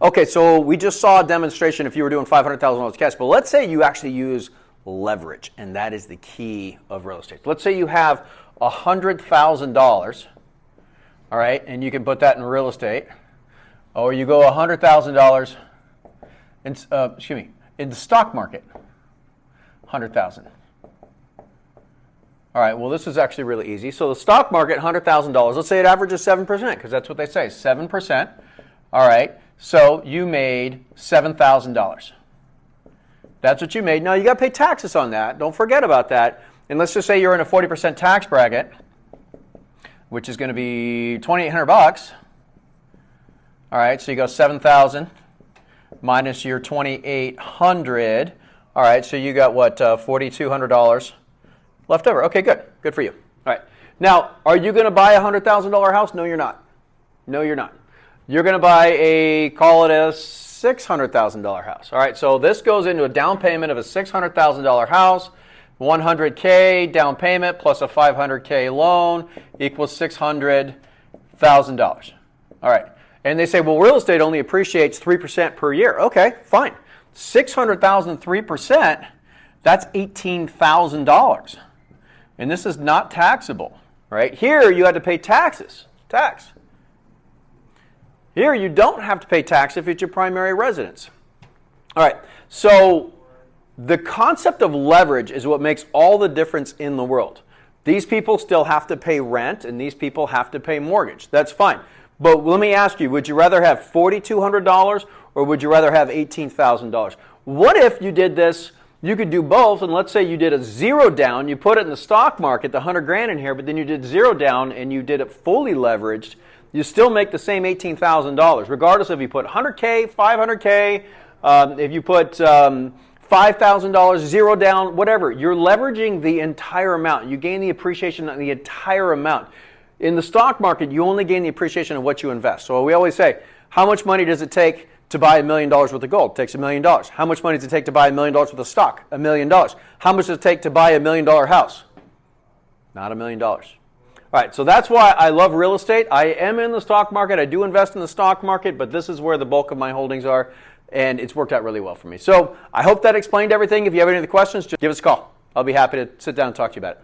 Okay, so we just saw a demonstration if you were doing $500,000 cash, but let's say you actually use leverage, and that is the key of real estate. Let's say you have $100,000, all right, and you can put that in real estate, or you go $100,000 in the stock market, 100,000. All right, well, this is actually really easy. So the stock market, $100,000. Let's say it averages 7%, because that's what they say, 7%. All right, so you made $7,000. That's what you made. Now, you got to pay taxes on that. Don't forget about that. And let's just say you're in a 40% tax bracket, which is going to be $2,800. All right, so you go 7,000 minus your 2,800. All right, so you got what, $4,200 left over. Okay, good. Good for you. All right. Now, are you going to buy a $100,000 house? No, you're not. No, you're not. You're going to buy call it a $600,000 house. All right, so this goes into a down payment of a $600,000 house. 100K down payment plus a 500K loan equals $600,000. All right. And they say, well, real estate only appreciates 3% per year. Okay, fine. 600,000, 3%, that's $18,000. And this is not taxable, right? Here, you had to pay taxes. Tax. Here, you don't have to pay tax if it's your primary residence. All right, so the concept of leverage is what makes all the difference in the world. These people still have to pay rent, and these people have to pay mortgage. That's fine. But let me ask you, would you rather have $4,200 or would you rather have $18,000? What if you did this? You could do both, and let's say you did a zero down, you put it in the stock market, the 100 grand in here, but then you did zero down and you did it fully leveraged, you still make the same $18,000, regardless if you put 100K, 500K, if you put $5,000, zero down, whatever. You're leveraging the entire amount. You gain the appreciation on the entire amount. In the stock market, you only gain the appreciation of what you invest. So we always say, how much money does it take to buy $1 million worth of gold? It takes $1 million. How much money does it take to buy $1 million worth of stock? $1 million. How much does it take to buy $1 million house? Not $1 million. All right, so that's why I love real estate. I am in the stock market. I do invest in the stock market, but this is where the bulk of my holdings are, and it's worked out really well for me. So I hope that explained everything. If you have any other questions, just give us a call. I'll be happy to sit down and talk to you about it.